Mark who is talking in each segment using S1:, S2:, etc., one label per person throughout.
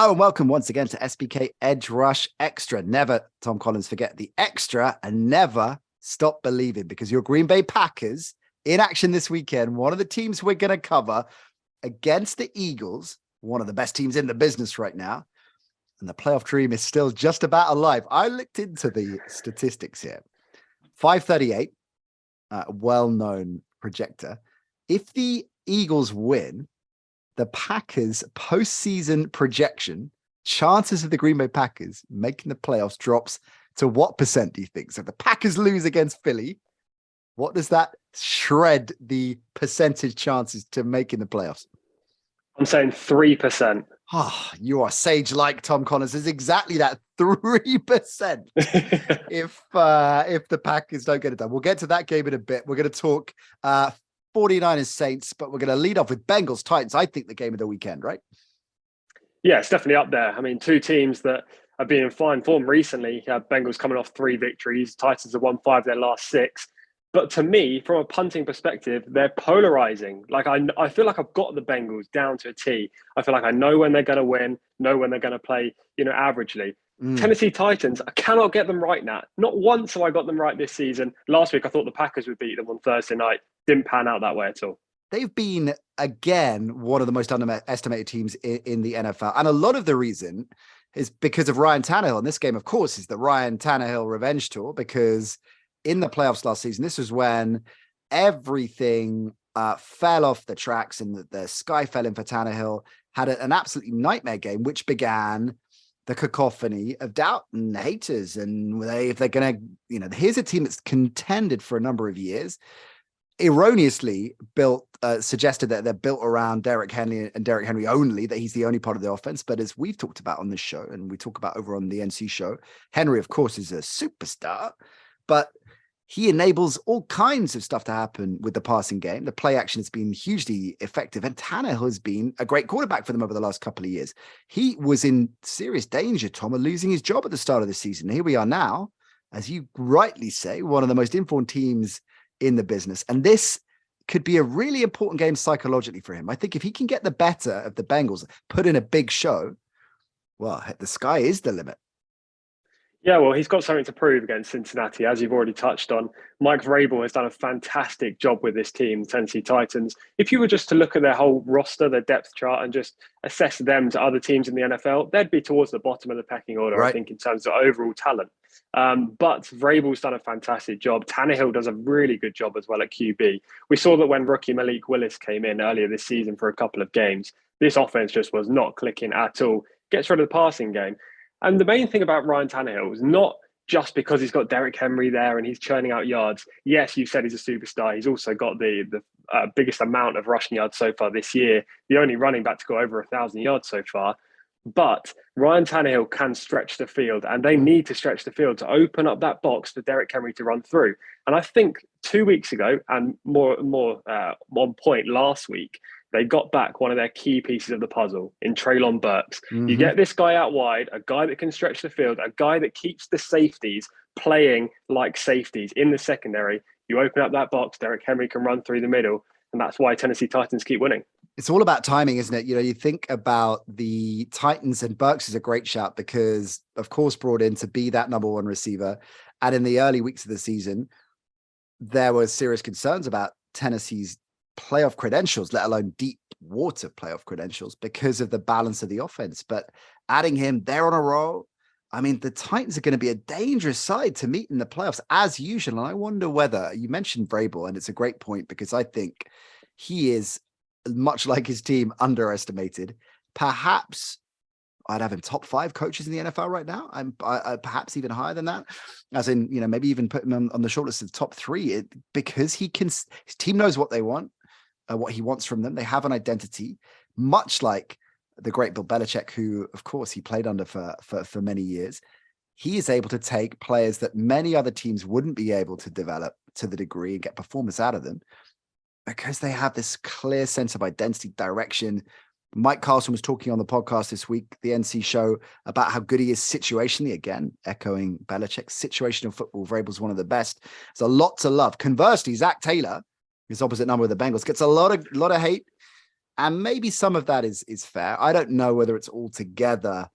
S1: Hello and welcome once again to SBK Edge Rush Extra. Never, Tom Collins, forget the extra and never stop believing, because your Green Bay Packers in action this weekend, one of the teams we're going to cover against the Eagles, one of the best teams in the business right now. And the playoff dream is still just about alive. I looked into the statistics here. 538, a well-known projector. If the Eagles win, the Packers postseason projection, chances of the Green Bay Packers making the playoffs drops to what percent, do you think? So if the Packers lose against Philly, what does that shred the percentage chances to making the playoffs?
S2: I'm saying 3%.
S1: You are sage-like, Tom Collins. Is exactly that 3%. if the Packers don't get it done. We'll get to that game in a bit. We're going to talk 49ers Saints, but we're going to lead off with Bengals Titans. I think the game of the weekend, right?
S2: Yeah, it's definitely up there. I mean, two teams that have been in fine form recently. Bengals coming off 3 victories. Titans have won 5 of their last 6. But to me, from a punting perspective, they're polarizing. Like I feel like I've got the Bengals down to a T. I feel like I know when they're going to win, know when they're going to play, averagely. Tennessee Titans, I cannot get them right now. Not once have I got them right this season. Last week, I thought the Packers would beat them on Thursday night. Didn't pan out that way at all.
S1: They've been, again, one of the most underestimated teams in the NFL. And a lot of the reason is because of Ryan Tannehill. And this game, of course, is the Ryan Tannehill revenge tour, because in the playoffs last season, this was when everything fell off the tracks and the sky fell in for Tannehill. Had an absolutely nightmare game, which began the cacophony of doubt and haters. And if they're going to, here's a team that's contended for a number of years, erroneously suggested that they're built around Derrick Henry and Derrick Henry only, that he's the only part of the offense. But as we've talked about on this show, and we talk about over on the NC show, Henry, of course, is a superstar, but he enables all kinds of stuff to happen with the passing game. The play action has been hugely effective, and Tannehill has been a great quarterback for them over the last couple of years. He was in serious danger, Tom, of losing his job at the start of the season. Here we are now, as you rightly say, one of the most informed teams in the business. And this could be a really important game psychologically for him. I think if he can get the better of the Bengals, put in a big show, well, the sky is the limit.
S2: Yeah, well, he's got something to prove against Cincinnati, as you've already touched on. Mike Vrabel has done a fantastic job with this team, Tennessee Titans. If you were just to look at their whole roster, their depth chart, and just assess them to other teams in the NFL, they'd be towards the bottom of the pecking order, right, I think, in terms of overall talent. But Vrabel's done a fantastic job. Tannehill does a really good job as well at QB. We saw that when rookie Malik Willis came in earlier this season for a couple of games, this offense just was not clicking at all. Gets rid of the passing game. And the main thing about Ryan Tannehill is not just because he's got Derrick Henry there and he's churning out yards. Yes, you said he's a superstar. He's also got the biggest amount of rushing yards so far this year, the only running back to go over 1,000 yards so far. But Ryan Tannehill can stretch the field, and they need to stretch the field to open up that box for Derrick Henry to run through. And I think 2 weeks ago, and more on point last week, they got back one of their key pieces of the puzzle in Treylon Burks. Mm-hmm. You get this guy out wide, a guy that can stretch the field, a guy that keeps the safeties playing like safeties in the secondary. You open up that box, Derrick Henry can run through the middle, and that's why Tennessee Titans keep winning.
S1: It's all about timing, isn't it? You think about the Titans, and Burks is a great shout because, of course, brought in to be that number one receiver. And in the early weeks of the season, there were serious concerns about Tennessee's playoff credentials, let alone deep water playoff credentials, because of the balance of the offense. But adding him, they're on a roll. I mean, the Titans are going to be a dangerous side to meet in the playoffs as usual. And I wonder whether, you mentioned Vrabel, and it's a great point because I think he is, much like his team, underestimated. Perhaps I'd have him top 5 coaches in the NFL right now. I perhaps even higher than that, as in, maybe even put him on the shortlist of top 3, because his team knows what they want. What he wants from them. They have an identity, much like the great Bill Belichick, who, of course, he played under for many years. He is able to take players that many other teams wouldn't be able to develop to the degree and get performance out of them, because they have this clear sense of identity, direction. Mike Carlson was talking on the podcast this week, the NC show, about how good he is situationally. Again, echoing Belichick, situational football. Vrabel's one of the best. There's a lot to love. Conversely, Zach Taylor, his opposite number of the Bengals, gets a lot of hate. And maybe some of that is fair. I don't know whether it's altogether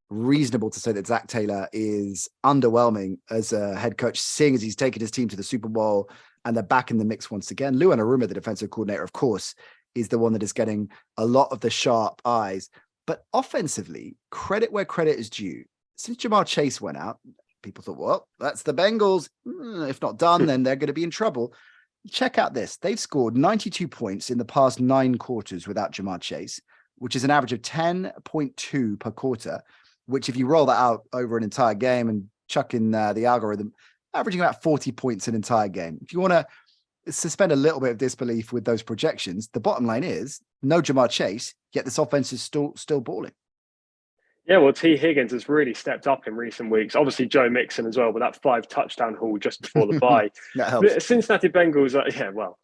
S1: reasonable to say that Zach Taylor is underwhelming as a head coach, seeing as he's taken his team to the Super Bowl and they're back in the mix once again. Lou Anarumo, the defensive coordinator, of course, is the one that is getting a lot of the sharp eyes. But offensively, credit where credit is due. Since Jamar Chase went out, people thought, well, that's the Bengals. If not done, then they're going to be in trouble. Check out this. They've scored 92 points in the past 9 quarters without Jamar Chase, which is an average of 10.2 per quarter, which if you roll that out over an entire game and chuck in the algorithm, averaging about 40 points an entire game. If you want to suspend a little bit of disbelief with those projections, the bottom line is no Jamar Chase, yet this offense is still balling.
S2: Yeah, well, T. Higgins has really stepped up in recent weeks. Obviously, Joe Mixon as well with that 5-touchdown haul just before the bye.
S1: That helps.
S2: The Cincinnati Bengals are,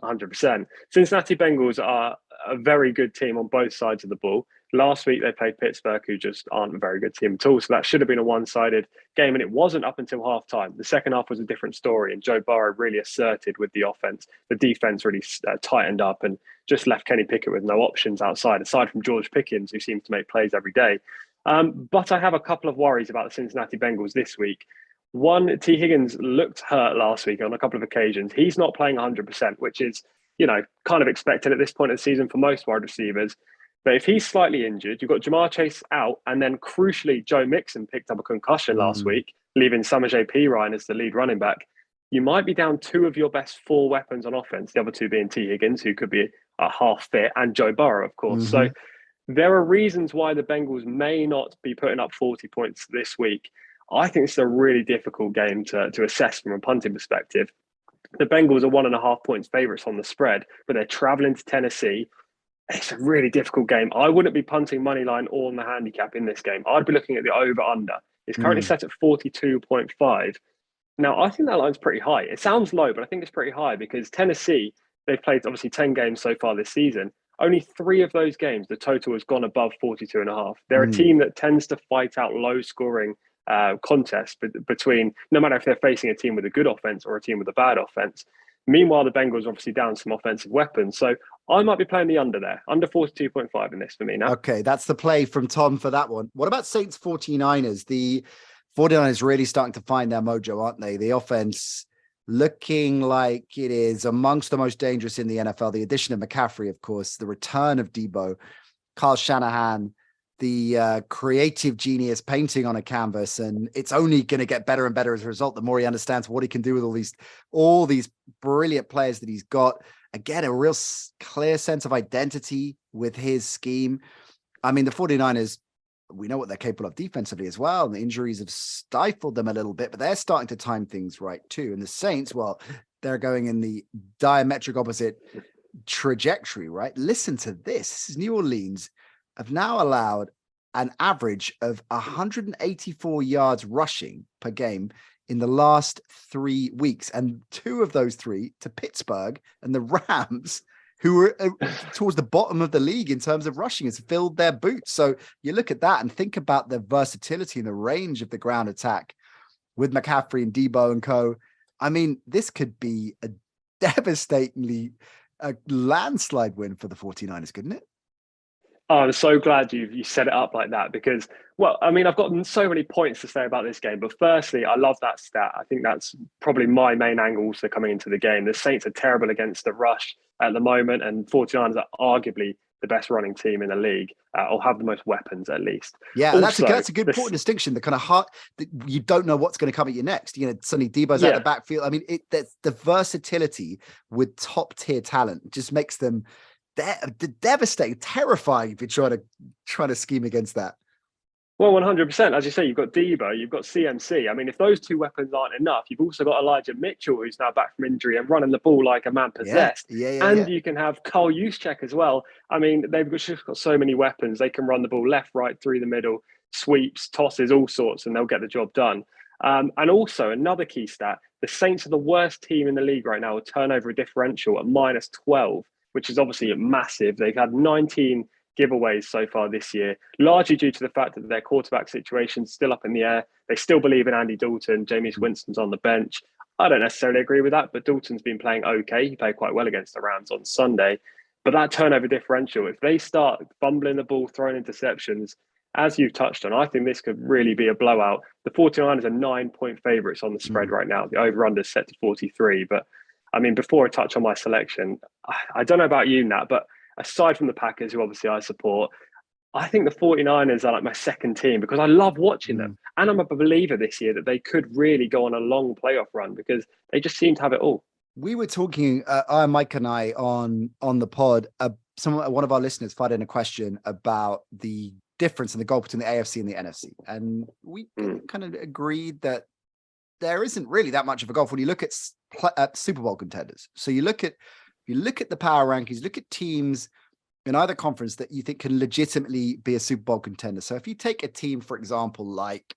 S2: 100%. Cincinnati Bengals are a very good team on both sides of the ball. Last week, they played Pittsburgh, who just aren't a very good team at all. So that should have been a one-sided game, and it wasn't up until halftime. The second half was a different story, and Joe Burrow really asserted with the offense. The defense really tightened up and just left Kenny Pickett with no options aside from George Pickens, who seems to make plays every day. But I have a couple of worries about the Cincinnati Bengals this week. One, T. Higgins looked hurt last week on a couple of occasions. He's not playing 100%, which is, kind of expected at this point of the season for most wide receivers. But if he's slightly injured, you've got Jamar Chase out, and then crucially, Joe Mixon picked up a concussion last week, leaving Samaje Perine as the lead running back. You might be down 2 of your best 4 weapons on offense, the other 2 being T. Higgins, who could be a half fit, and Joe Burrow, of course. So there are reasons why the Bengals may not be putting up 40 points this week. I think it's a really difficult game to assess from a punting perspective. The Bengals are 1.5 points favourites on the spread, but they're travelling to Tennessee. It's a really difficult game. I wouldn't be punting money line or on the handicap in this game. I'd be looking at the over-under. It's currently set at 42.5. Now, I think that line's pretty high. It sounds low, but I think it's pretty high because Tennessee, they've played obviously 10 games so far this season. Only 3 of those games, the total has gone above 42.5. They're a team that tends to fight out low-scoring contests between, no matter if they're facing a team with a good offense or a team with a bad offense. Meanwhile, the Bengals are obviously down some offensive weapons. So I might be playing the under there, under 42.5 in this for me now.
S1: Okay, that's the play from Tom for that one. What about Saints 49ers? The 49ers really starting to find their mojo, aren't they? The offense looking like it is amongst the most dangerous in the NFL. The addition of McCaffrey, of course, the return of Debo, Kyle Shanahan, the creative genius painting on a canvas, and it's only going to get better and better as a result. The more he understands what he can do with all these brilliant players that he's got. Again, a real clear sense of identity with his scheme. I mean, the 49ers, we know what they're capable of defensively as well. And the injuries have stifled them a little bit, but they're starting to time things right too. And the Saints, well, they're going in the diametric opposite trajectory, right? Listen to this. This is New Orleans have now allowed an average of 184 yards rushing per game in the last 3 weeks. And 2 of those 3 to Pittsburgh and the Rams, who were towards the bottom of the league in terms of rushing, has filled their boots. So you look at that and think about the versatility and the range of the ground attack with McCaffrey and Debo and co. I mean, this could be a devastatingly landslide win for the 49ers, couldn't it?
S2: Oh, I'm so glad you set it up like that because, well, I mean, I've got so many points to say about this game. But firstly, I love that stat. I think that's probably my main angle also coming into the game. The Saints are terrible against the rush at the moment, and 49ers are arguably the best running team in the league, or have the most weapons at least.
S1: Yeah,
S2: also,
S1: that's a good important distinction. The kind of heart that you don't know what's going to come at you next. Suddenly Debo's out the backfield. I mean, the versatility with top tier talent just makes them devastating, terrifying if you're trying to scheme against that.
S2: Well, 100%. As you say, you've got Debo, you've got CMC. I mean, if those 2 weapons aren't enough, you've also got Elijah Mitchell, who's now back from injury and running the ball like a man possessed. And you can have Carl Juszczyk as well. I mean, they've just got so many weapons. They can run the ball left, right, through the middle, sweeps, tosses, all sorts, and they'll get the job done. And also, another key stat, the Saints are the worst team in the league right now with turnover differential at -12, which is obviously massive. They've had 19 giveaways so far this year, largely due to the fact that their quarterback situation's still up in the air. They still believe in Andy Dalton. Jameis Winston's on the bench. I don't necessarily agree with that, but Dalton's been playing okay. He played quite well against the Rams on Sunday. But that turnover differential, if they start fumbling the ball, throwing interceptions, as you've touched on, I think this could really be a blowout. The 49ers are 9-point favourites on the spread right now. The over-under is set to 43. But, I mean, before I touch on my selection, I don't know about you, Nat, but aside from the Packers, who obviously I support, I think the 49ers are like my second team because I love watching them. And I'm a believer this year that they could really go on a long playoff run because they just seem to have it all.
S1: We were talking, Mike and I, on the pod. One of our listeners fired in a question about the difference in the goal between the AFC and the NFC, and we kind of agreed that there isn't really that much of a gulf when you look at Super Bowl contenders. So you look at the power rankings, look at teams in either conference that you think can legitimately be a Super Bowl contender. So if you take a team, for example, like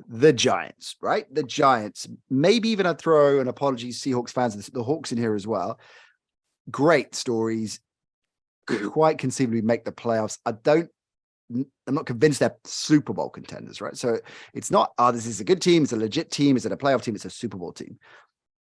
S1: the Giants, right? The Giants, maybe even I'd throw an apology, Seahawks fans, the Hawks in here as well. Great stories, quite conceivably make the playoffs. I'm not convinced they're Super Bowl contenders, right? So it's not, this is a good team, it's a legit team, is it a playoff team? It's a Super Bowl team.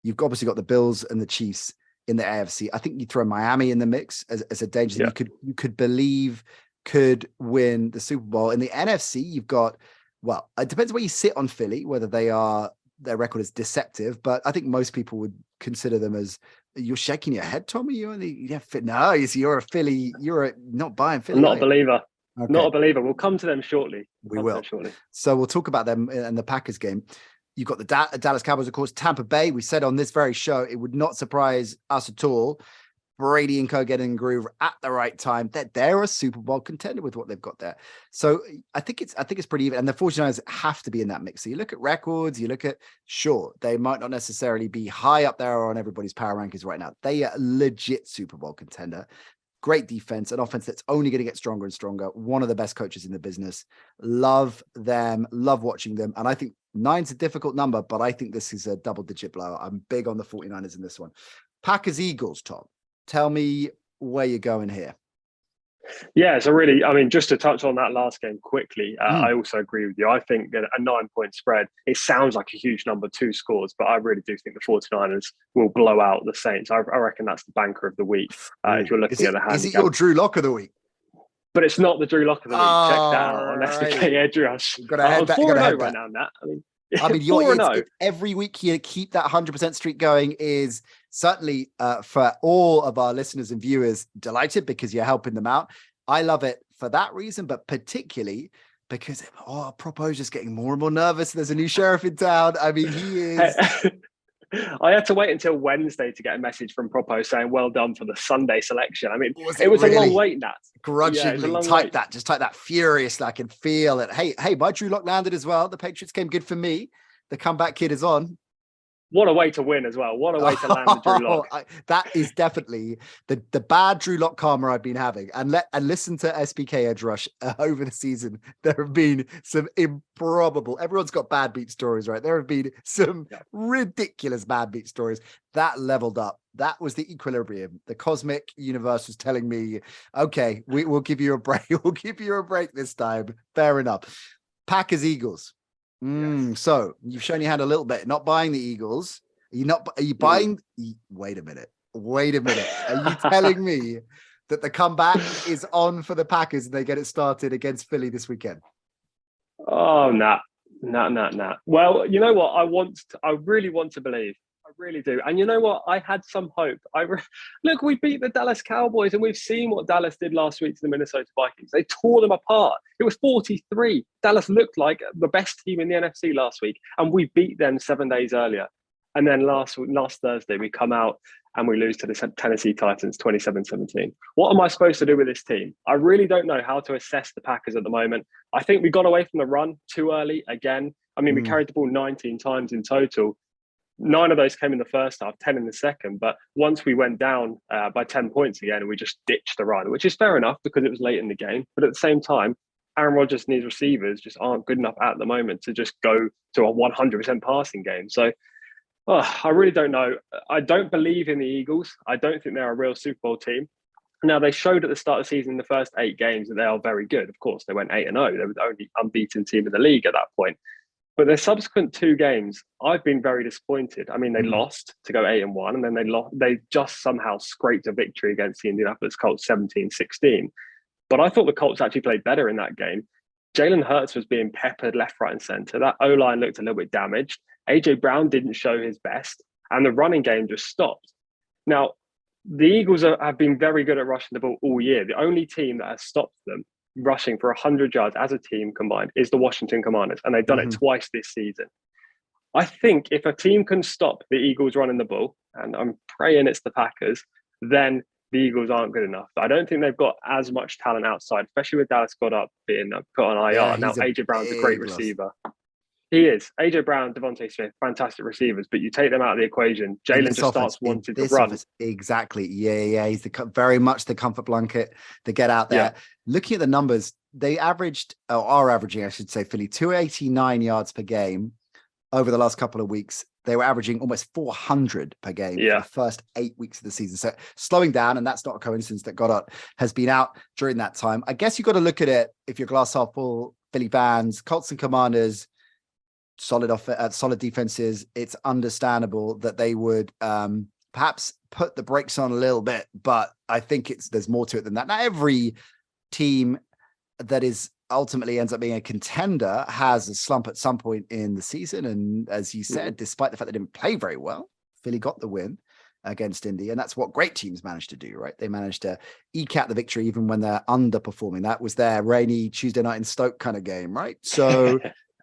S1: You've obviously got the Bills and the Chiefs in the AFC. I think you throw Miami in the mix as a danger that you could believe could win the Super Bowl. In the NFC, you've got, well, it depends where you sit on Philly, whether their record is deceptive, but I think most people would consider them as, you're shaking your head, Tommy. You're a Philly, not buying Philly.
S2: I'm not a believer.
S1: Okay.
S2: Not a believer. We'll come to them shortly.
S1: We will. So we'll talk about them in the Packers game. You've got the Dallas Cowboys, of course, Tampa Bay. We said on this very show, it would not surprise us at all. Brady and co getting in groove at the right time. They're a Super Bowl contender with what they've got there. So I think it's pretty even. And the 49ers have to be in that mix. So you look at records, sure, they might not necessarily be high up there on everybody's power rankings right now. They are a legit Super Bowl contender. Great defense, an offense that's only going to get stronger and stronger. One of the best coaches in the business. Love them, love watching them. And I think 9's a difficult number, but I think this is a double-digit blowout. I'm big on the 49ers in this one. Packers, Eagles, Tom. Tell me where you're going here.
S2: Yeah, so really, I mean, just to touch on that last game quickly, I also agree with you. I think that a 9-point spread, it sounds like a huge number, 2 scores, but I really do think the 49ers will blow out the Saints. I reckon that's the banker of the week if you're looking at the handicap.
S1: Is it your Drew Lock of the week?
S2: But it's not the Drew Lock of the week. Check that out on SBK Edge Rush. I'm 4-0 right now, Nat. I mean,
S1: every week you keep that 100% streak going is certainly for all of our listeners and viewers delighted because you're helping them out. I love it for that reason, but particularly because Propo's just getting more and more nervous. There's a new sheriff in town. I mean, he is.
S2: I had to wait until Wednesday to get a message from Propo saying, well done for the Sunday selection. I mean, it was really a long wait, Nat.
S1: Grudgingly, type that furiously. I can feel it. Hey, my Drew Lock landed as well. The Patriots came good for me. The comeback kid is on.
S2: What a way to win as well. What a way to land the Drew Lock.
S1: That is definitely the bad Drew Lock karma I've been having. And listen to SBK Edge Rush over the season. There have been some improbable, everyone's got bad beat stories, right? There have been some ridiculous bad beat stories. That leveled up. That was the equilibrium. The cosmic universe was telling me, okay, we'll give you a break. We'll give you a break this time. Fair enough. Packers, Eagles. So you've shown your hand a little bit, not buying the Eagles. Are you buying? Wait a minute. Are you telling me that the comeback is on for the Packers and they get it started against Philly this weekend?
S2: Oh, nah. Well, you know what? I really want to believe. I really do. And you know what? I had some hope. Look, we beat the Dallas Cowboys and we've seen what Dallas did last week to the Minnesota Vikings. They tore them apart. It was 43. Dallas looked like the best team in the NFC last week and we beat them 7 days earlier. And then last Thursday, we come out and we lose to the Tennessee Titans 27-17. What am I supposed to do with this team? I really don't know how to assess the Packers at the moment. I think we got away from the run too early again. I mean, we carried the ball 19 times in total. 9 of those came in the first half, 10 in the second. But once we went down by 10 points again, we just ditched the run, which is fair enough because it was late in the game. But at the same time, Aaron Rodgers and his receivers just aren't good enough at the moment to just go to a 100% passing game. So I really don't know. I don't believe in the Eagles. I don't think they're a real Super Bowl team. Now, they showed at the start of the season in the first 8 games that they are very good. Of course, they went 8-0. They were the only unbeaten team in the league at that point. But their subsequent two games, I've been very disappointed. I mean, they lost to go 8-1, and then they just somehow scraped a victory against the Indianapolis Colts 17-16. But I thought the Colts actually played better in that game. Jalen Hurts was being peppered left, right, and center. That O-line looked a little bit damaged. AJ Brown didn't show his best, and the running game just stopped. Now, the Eagles have been very good at rushing the ball all year. The only team that has stopped them rushing for 100 yards as a team combined is the Washington Commanders, and they've done it twice this season. I think if a team can stop the Eagles running the ball, and I'm praying it's the Packers, then the Eagles aren't good enough. I don't think they've got as much talent outside, especially with Dallas Goedert being put on IR.
S1: Yeah,
S2: now, AJ Brown's a great receiver. He is. AJ Brown, Devontae Smith, fantastic receivers, but you take them out of the equation, Jalen just starts wanting to run.
S1: Exactly. Yeah. He's very much the comfort blanket to get out there. Yeah. Looking at the numbers, they are averaging, I should say, Philly, 289 yards per game over the last couple of weeks. They were averaging almost 400 per game for the first 8 weeks of the season. So slowing down, and that's not a coincidence that Goddard has been out during that time. I guess you've got to look at it, if you're glass half full, Philly fans, Colts and Commanders, solid defenses. It's understandable that they would perhaps put the brakes on a little bit, but I think there's more to it than that. Now, every team that is ultimately ends up being a contender has a slump at some point in the season. And as you said, despite the fact they didn't play very well, Philly got the win against Indy. And that's what great teams manage to do, right? They managed to eke out the victory even when they're underperforming. That was their rainy Tuesday night in Stoke kind of game, right? So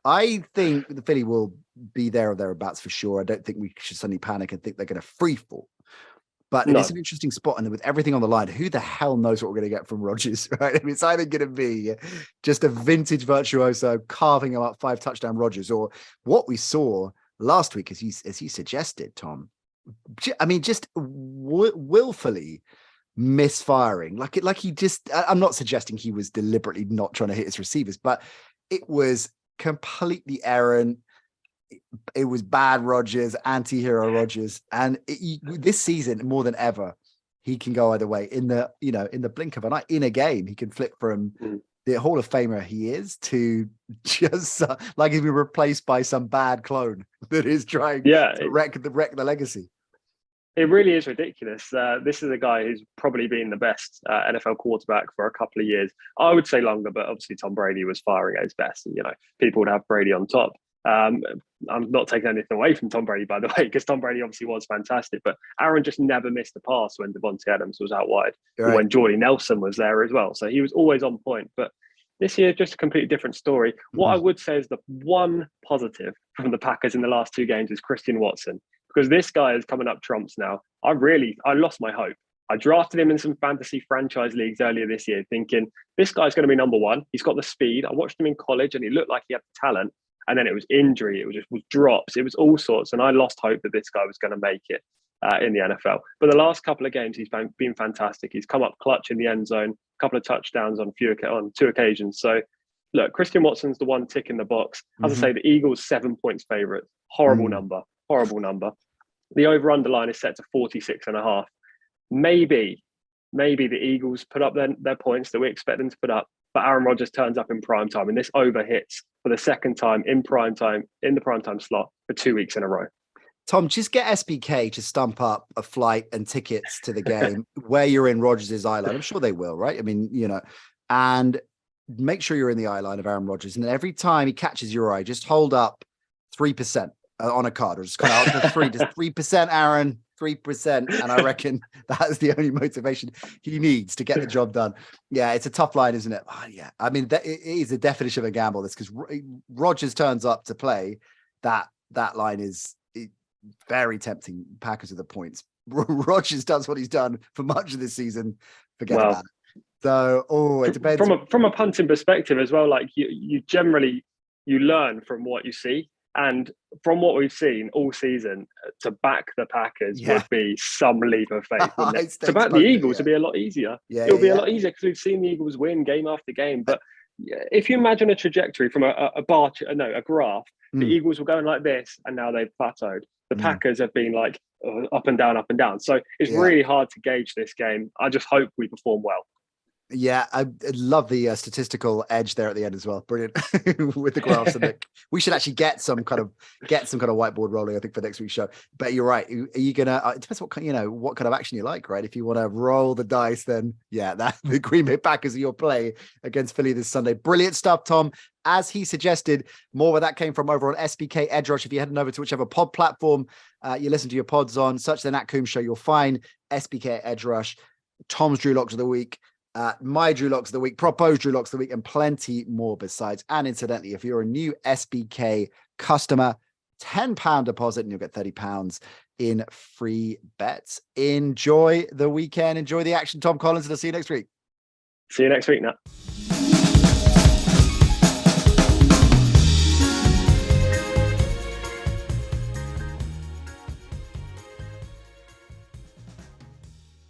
S1: I think the Philly will be there or thereabouts for sure. I don't think we should suddenly panic and think they're going to free fall. But it is an interesting spot, and with everything on the line, who the hell knows what we're going to get from Rodgers, right? I mean, it's either going to be just a vintage virtuoso carving him up 5 touchdown Rodgers, or what we saw last week, as he suggested, Tom. I mean, just willfully misfiring, like he just. I'm not suggesting he was deliberately not trying to hit his receivers, but it was completely errant. It was bad Rodgers, anti-hero Rodgers, and this season more than ever, he can go either way. In the blink of an eye, in a game, he can flip from the Hall of Famer he is to just like he'd be replaced by some bad clone that is trying to wreck the legacy.
S2: It really is ridiculous. This is a guy who's probably been the best NFL quarterback for a couple of years. I would say longer, but obviously Tom Brady was firing at his best, and people would have Brady on top. I'm not taking anything away from Tom Brady, by the way, because Tom Brady obviously was fantastic, but Aaron just never missed a pass when Devontae Adams was out wide, right, when Jordy Nelson was there as well. So he was always on point. But this year, just a completely different story. What I would say is the one positive from the Packers in the last 2 games is Christian Watson, because this guy is coming up trumps now. I lost my hope. I drafted him in some fantasy franchise leagues earlier this year, thinking this guy's going to be number one. He's got the speed. I watched him in college and he looked like he had the talent. And then it was injury, it was drops, it was all sorts. And I lost hope that this guy was going to make it in the NFL. But the last couple of games, he's been fantastic. He's come up clutch in the end zone, a couple of touchdowns on 2 occasions. So, look, Christian Watson's the one tick in the box. As I say, the Eagles 7 points favourite. Horrible number. The over-under line is set to 46.5. Maybe the Eagles put up their points that we expect them to put up, but Aaron Rodgers turns up in prime time, and this over hits for the second time in the prime time slot for 2 weeks in a row.
S1: Tom, just get SBK to stump up a flight and tickets to the game where you're in Rodgers' eye line. I'm sure they will, right? I mean, and make sure you're in the eye line of Aaron Rodgers. And every time he catches your eye, just hold up 3% on a card, or just kind of out 3%, Aaron. 3%, and I reckon that's the only motivation he needs to get the job done. Yeah, it's a tough line, isn't it? Oh, yeah, I mean, it is a definition of a gamble. This, because Rodgers turns up to play, that line is very tempting. Packers are the points. Rodgers does what he's done for much of this season. Forget about it. So, it depends
S2: from a punting perspective as well. Like you generally learn from what you see. And from what we've seen all season, to back the Packers would be some leap of faith. Wouldn't it? To back the Eagles would be a lot easier. It'll be a lot easier because we've seen the Eagles win game after game. But if you imagine a trajectory from a graph, the Eagles were going like this, and now they've plateaued. The Packers have been like up and down, up and down. So it's really hard to gauge this game. I just hope we perform well.
S1: Yeah, I love the statistical edge there at the end as well. Brilliant with the graphs and we should actually get some kind of whiteboard rolling. I think for next week's show. But you're right. Are you gonna? It depends what what kind of action you like, right? If you want to roll the dice, then yeah, that the Green Bay Packers are your play against Philly this Sunday. Brilliant stuff, Tom. As he suggested, more where that came from over on SBK Edge Rush. If you're heading over to whichever pod platform you listen to your pods on, search the Nat Coombs Show. You'll find SBK Edge Rush. Tom's Drew Locks of the Week. My Drew Locks of the Week, proposed Drew Locks of the Week, and plenty more besides. And incidentally, if you're a new SBK customer, £10 deposit and you'll get £30 in free bets. Enjoy the weekend. Enjoy the action, Tom Collins, and I'll see you next week.
S2: See you next week, Nat.